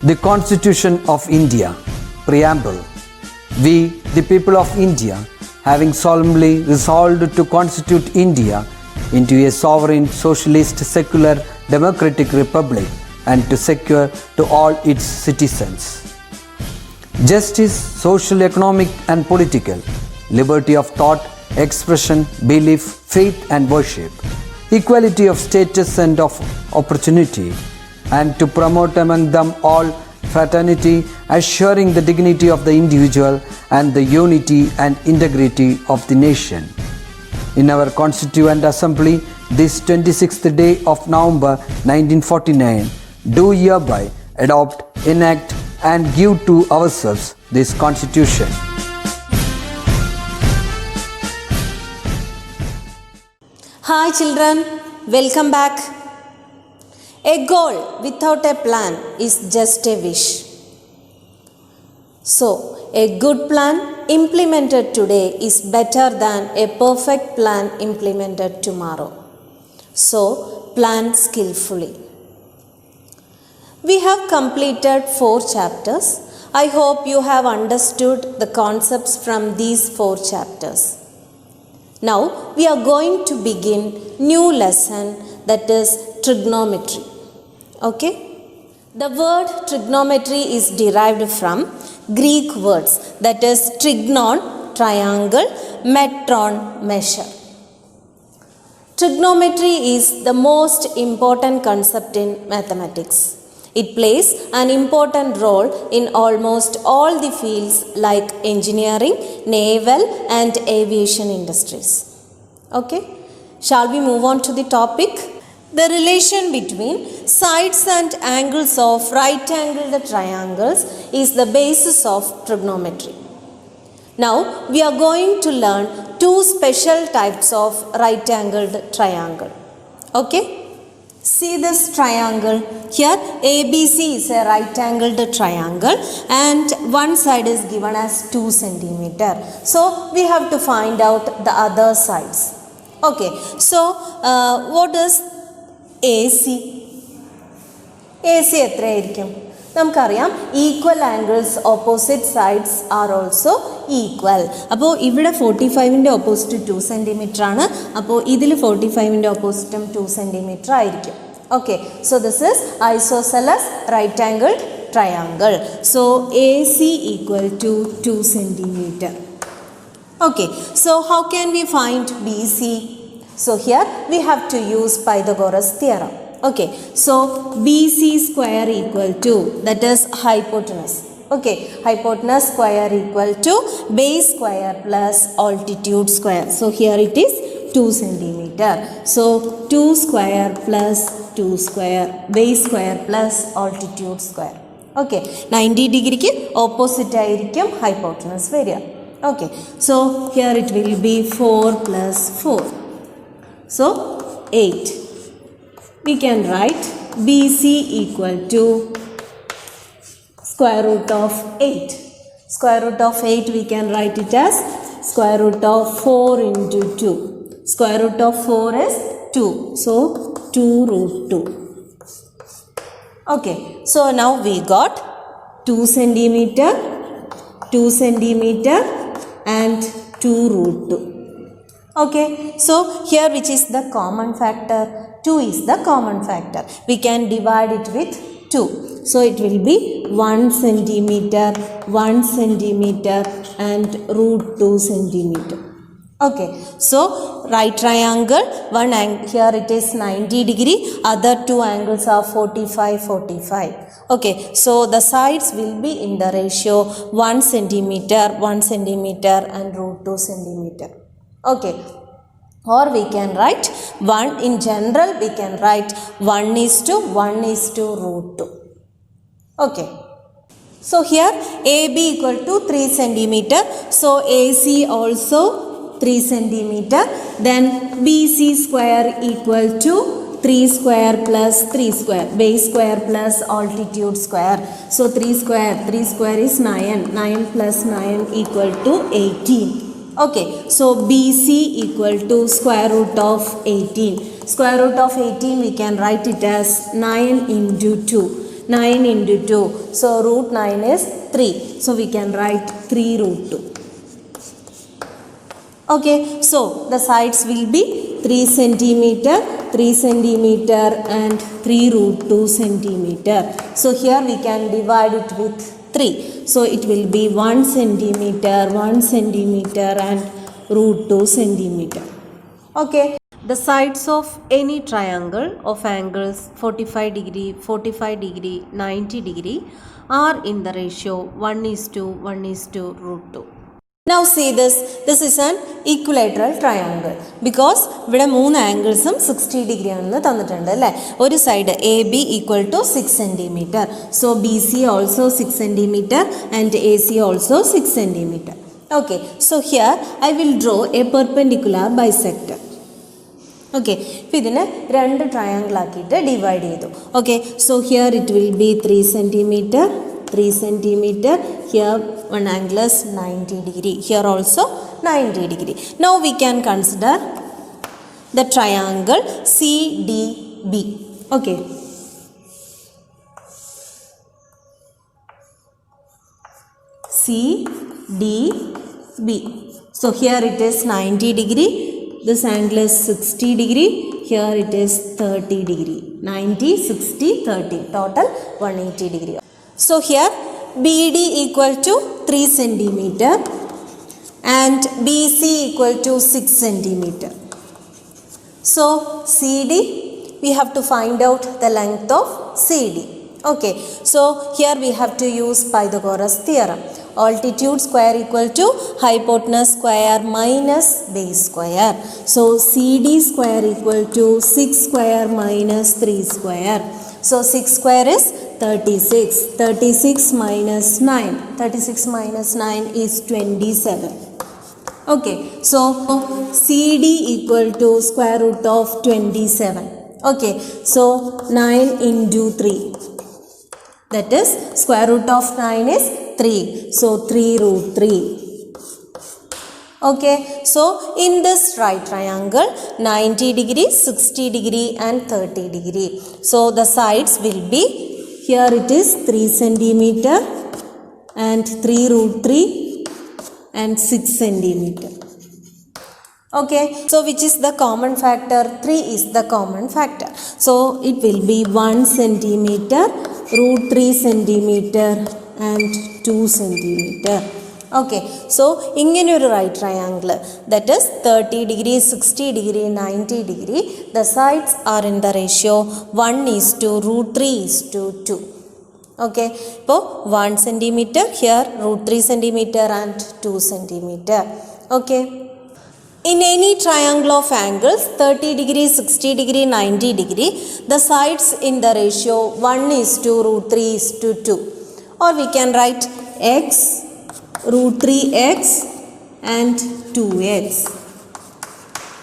The Constitution of India. Preamble. We, the people of India, having solemnly resolved to constitute India into a sovereign, socialist, secular, democratic republic and to secure to all its citizens justice, social, economic and political, liberty of thought, expression, belief, faith and worship, equality of status and of opportunity, and to promote among them all fraternity, assuring the dignity of the individual and the unity and integrity of the nation. In our Constituent Assembly, this 26th day of November 1949, do hereby adopt, enact and give to ourselves this Constitution. Hi children, welcome back. A goal without a plan is just a wish. So, a good plan implemented today is better than a perfect plan implemented tomorrow. So, plan skillfully. We have completed 4 chapters. I hope you have understood the concepts from these 4 chapters. Now, we are going to begin new lesson, that is trigonometry. Okay? The word trigonometry is derived from Greek words, that is trignon, triangle, metron, measure. Trigonometry is the most important concept in mathematics. It plays an important role in almost all the fields like engineering, naval and aviation industries. Okay? Shall we move on to the topic? The relation between sides and angles of right-angled triangles is the basis of trigonometry. Now, we are going to learn 2 special types of right-angled triangle. Okay? See this triangle. Here ABC is a right-angled triangle and one side is given as 2 centimeter. So, we have to find out the other sides. Okay. So, what is AC? AC എത്രയായിരിക്കും? നമുക്കറിയാം equal angles opposite sides are also equal. അപ്പോൾ ഇവിടെ 45ൻ്റെ opposite 2 centimetre ആണ്. അപ്പോൾ ഇതിൽ 45ൻ്റെ ഓപ്പോസിറ്റും 2 സെൻറ്റിമീറ്റർ ആയിരിക്കും. Okay, so this is isosceles right angle triangle. So AC equal to 2 centimeter. Okay, so how can we find BC? So here we have to use Pythagoras theorem. Okay, so BC square equal to, that is hypotenuse. Okay, hypotenuse square equal to base square plus altitude square. So here it is 2 centimeter. So 2 square plus 2 square, base square plus altitude square. Okay, 90 degree ki opposite ആയിരിക്കും hypotenuse വരിക. Okay, so here it will be 4 plus 4. So 8. We can write BC equal to square root of 8. Square root of 8 we can write it as square root of 4 into 2. Square root of 4 is 2. So 2 root 2. Okay, so now we got 2 centimeter, 2 centimeter and 2 root 2. Okay, so here which is the common factor? 2 is the common factor. We can divide it with 2. So it will be 1 centimeter, 1 centimeter and root 2 centimeter. Okay, so right triangle, one angle, here it is 90 degree, other 2 angles are 45, 45. Okay, so the sides will be in the ratio 1 centimeter, 1 centimeter and root 2 centimeter. Okay, or we can write 1, in general we can write 1 is to root 2. Okay. So here AB equal to 3 centimeter. So AC also 3 centimeter. Then BC square equal to 3 square plus 3 square. Base square plus altitude square. So 3 square is 9. 9 plus 9 equal to 18. Okay. So BC equal to square root of 18. Square root of 18 we can write it as 9 into 2. 9 into 2. So root 9 is 3. So we can write 3 root 2. Okay, so the sides will be 3 centimeter, 3 centimeter and 3 root 2 centimeter. So here we can divide it with 3. So it will be 1 centimeter, 1 centimeter and root 2 centimeter. Okay. The sides of any triangle of angles 45 degree, 45 degree, 90 degree are in the ratio 1:1 root 2. Now see this is an equilateral triangle because ഇവിടെ 3 ആംഗിൾസും 60 degree ആണെന്ന് തന്നിട്ടുണ്ട് അല്ലേ. ഒരു side A B equal to 6 centimetre. So B C also 6 centimetre and A C also 6 centimetre. Okay, so here I will draw a perpendicular bisector. Okay, അപ്പോൾ ഇതിനെ 2 triangle ആക്കിയിട്ട് divide ചെയ്തു. Okay, so here it will be 3 centimetre, 3 centimeter. Here one angle is 90 degree. Here also 90 degree. Now we can consider the triangle CDB. Okay. CDB. So here it is 90 degree. This angle is 60 degree. Here it is 30 degree. 90, 60, 30. Total 180 degree. So here BD equal to 3 centimeter and BC equal to 6 centimeter. So CD, we have to find out the length of CD. Okay, so here we have to use Pythagoras theorem. Altitude square equal to hypotenuse square minus base square. So CD square equal to 6 square minus 3 square. So 6 square is 36. 36 minus 9. 36 minus 9 is 27. Okay, so CD equal to square root of 27. Okay, so 9 into 3. That is square root of 9 is 3. So 3 root 3. Okay, so in this right triangle 90 degree, 60 degree and 30 degree. So the sides will be, here it is 3 centimeter and 3 root 3 and 6 centimeter. Okay, so which is the common factor? 3 is the common factor. So it will be 1 centimeter, root 3 centimeter and 2 centimeter. Okay, so ഇങ്ങനെ ഒരു right triangle that is 30 degree, 60 degree, 90 degree, the sides are in the ratio 1:root 3:2. Okay, ഇപ്പോൾ 1 centimeter, here root 3 centimeter and 2 centimeter. Okay, in any triangle of angles 30 degree, 60 degree, 90 degree, the sides in the ratio 1:root 3:2. Or we can write x root 3x and 2x.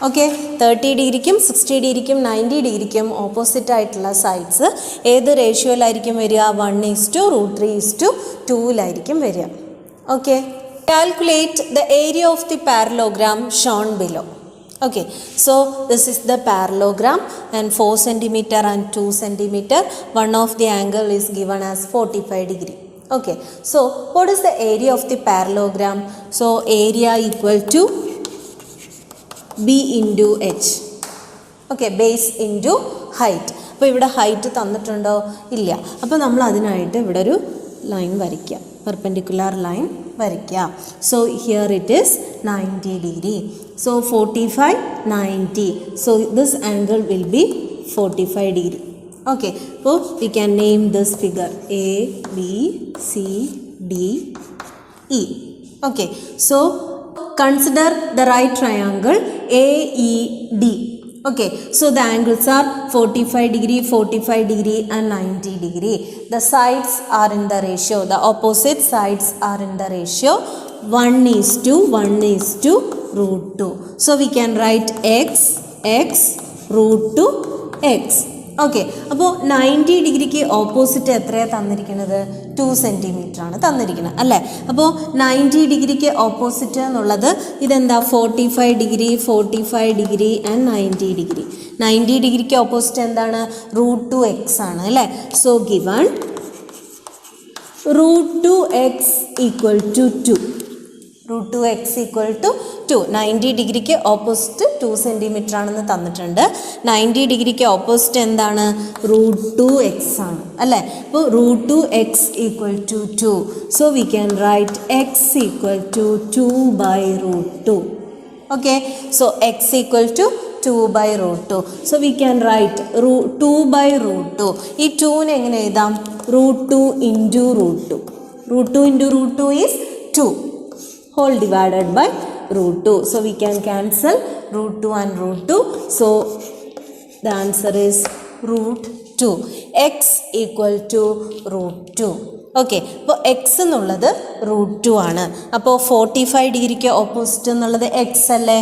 Okay, 30 ഡിഗ്രിക്കും 60 ഡിഗ്രിക്കും 90 ഡിഗ്രിക്കും opposite ആയിട്ടുള്ള sides ഏത് റേഷ്യോയിലായിരിക്കും വരിക? 1:root 3:2 വരിക. Okay, calculate the area of the parallelogram Sean below. Okay, so this is the parallelogram and 4 centimeter and 2 centimeter. One of the angle is given as 45 degree. Okay, so what is the area of the parallelogram? So area equal to B into H. Okay, base into height. അപ്പോൾ ഇവിടെ height തന്നിട്ടുണ്ടോ? ഇല്ല. അപ്പോൾ നമ്മൾ അതിനായിട്ട് ഇവിടെ ഒരു line വരയ്ക്കുക, perpendicular line വരയ്ക്കുക. So here it is 90 degree. So 45, 90. So this angle will be 45 degree. Okay, so we can name this figure A, B, C, D, E. Okay, so consider the right triangle AED. Okay, so the angles are 45 degree, 45 degree and 90 degree. The sides are in the ratio, the opposite sides are in the ratio 1:root 2. So we can write x root 2 x. Okay, അപ്പോൾ 90 ഡിഗ്രിക്ക് opposite എത്രയാണ് തന്നിരിക്കുന്നത്? 2 centimetre ആണ് തന്നിരിക്കുന്നത് അല്ലേ. അപ്പോൾ 90 ഡിഗ്രിക്ക് opposite എന്നുള്ളത് ഇതെന്താ? 45 ഡിഗ്രി, 45 ഡിഗ്രി ആൻഡ് 90 ഡിഗ്രി. 90 ഡിഗ്രിക്ക് ഓപ്പോസിറ്റ് എന്താണ്? √2x ആണ് അല്ലേ. So given root 2x equal to 2. Root 2x equal to 2. 90 ഡിഗ്രിക്ക് ഓപ്പോസിറ്റ് 2 സെൻറ്റിമീറ്റർ ആണെന്ന് തന്നിട്ടുണ്ട്. 90 ഡിഗ്രിക്ക് ഓപ്പോസിറ്റ് എന്താണ്? റൂട്ട് 2x ആണ് അല്ലേ? അപ്പോൾ root 2x equal to 2. So we can write x equal to 2 by root 2. Okay, so x equal to 2 by root 2. So we can write 2 by root 2. ഈ 2നെ എങ്ങനെ എഴുതാം? root 2 into root 2. root 2 into root 2 is 2 whole divided by root 2. So we can cancel root 2 and root 2. So the answer is root 2. X equal to root 2. Okay, അപ്പോൾ x എന്നുള്ളത് root 2 ആണ്. അപ്പോൾ 45 ഡിഗ്രിക്ക് opposite എന്നുള്ളത് x അല്ലേ?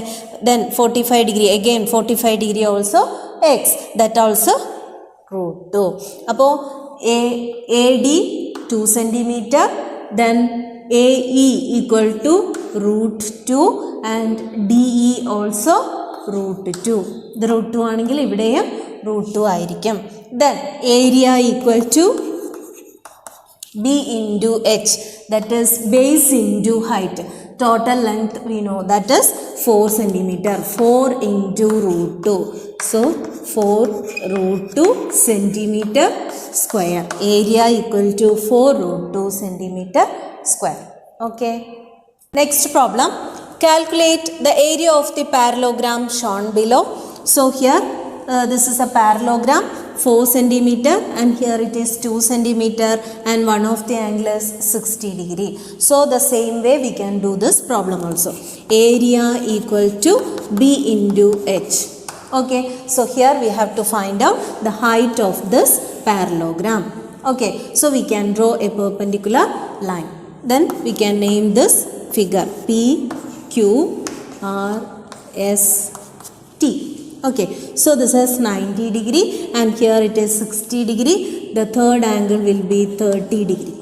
Then 45 degree again 45 degree also x, that also root 2. അപ്പോൾ A D 2 centimetre, then A E equal to root 2 and D E also root 2. ഇത് root 2 ആണെങ്കിൽ ഇവിടെയും റൂട്ട് 2 ആയിരിക്കും. Then area equal to B into H, that is base into height. Total length we know, that is 4 centimeter. 4 into root 2. So 4 root 2 centimeter square. Area equal to 4 root 2 centimeter square. Okay. Next problem. Calculate the area of the parallelogram shown below. So here this is a parallelogram. 4 centimeter and here it is 2 centimeter and one of the angle is 60 degree. So the same way we can do this problem also. Area equal to B into H. Okay, so here we have to find out the height of this parallelogram. Okay, so we can draw a perpendicular line. Then we can name this figure P, Q, R, S, T. Okay, so this is 90 degree and here it is 60 degree. The third angle will be 30 degree.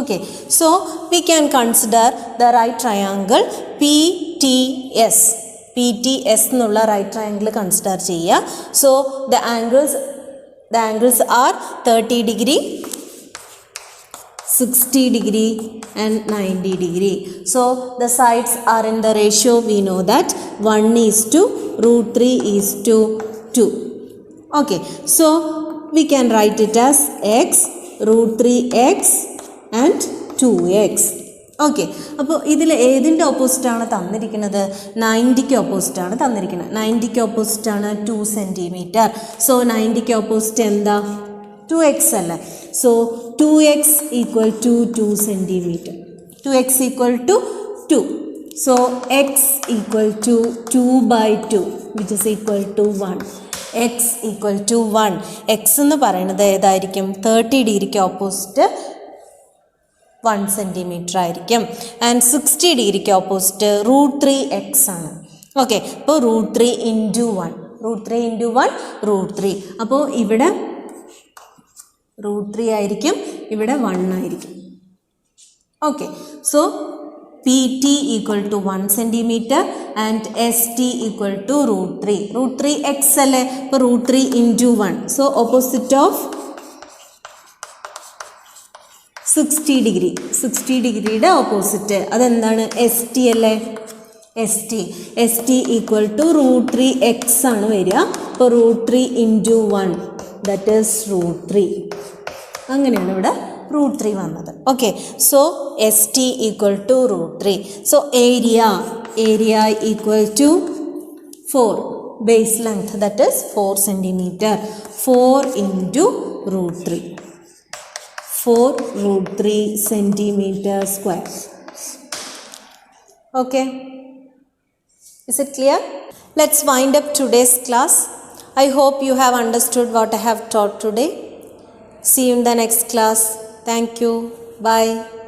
Okay, so we can consider the right triangle PTS. PTS എന്നുള്ള right triangle consider ചെയ്യുക. So the angles are 30 degree, 60 degree and 90 degree. So the sides are in the ratio, we know that 1 is to root 3 is to 2. Okay, so we can write it as x, root 3x and 2x. Okay, അപ്പോൾ ഇതിൽ ഏതിൻ്റെ ഓപ്പോസിറ്റാണ് തന്നിരിക്കുന്നത്? 90ക്ക് ഓപ്പോസിറ്റാണ് തന്നിരിക്കുന്നത്. 90ക്ക് ഓപ്പോസിറ്റാണ് 2 സെൻറ്റിമീറ്റർ. സോ 90ക്ക് ഓപ്പോസിറ്റ് എന്താ? 2x അല്ലേ? So 2x equal to 2 centimetre. 2x equal to 2. So x equal to 2 by 2 which is equal to 1. x equal to 1. x എന്ന് പറയുന്നത് ഏതായിരിക്കും? 30 ഡിഗ്രിക്ക് ഓപ്പോസിറ്റ് 1 സെൻറ്റിമീറ്റർ ആയിരിക്കും. ആൻഡ് 60 ഡിഗ്രിക്ക് ഓപ്പോസിറ്റ് റൂട്ട് 3x ആണ്. ഓക്കെ, അപ്പോൾ root 3 into 1. Root 3 into 1 root 3. അപ്പോൾ ഇവിടെ റൂട്ട് 3 ആയിരിക്കും, ഇവിടെ 1 ആയിരിക്കും. Okay, so PT equal to 1 centimeter and ST equal to root 3. Root 3x അല്ലേ? അപ്പോൾ root 3 into 1. So opposite of 60 degree. 60 ഡിഗ്രിയുടെ ഓപ്പോസിറ്റ് അതെന്താണ്? ST അല്ലേ? ST equal to root 3x ആണ് വരിക. അപ്പോൾ root 3 into 1 that is root 3. അങ്ങനെയാണ് ഇവിടെ root 3 വന്നത്. Okay, so ST equal to root 3. So area equal to 4 base length, that is 4 centimeter. 4 into root 3. 4 root 3 centimeter square. Okay, is it clear? Let's wind up today's class. I hope you have understood what I have taught today. See you in the next class. Thank you. Bye.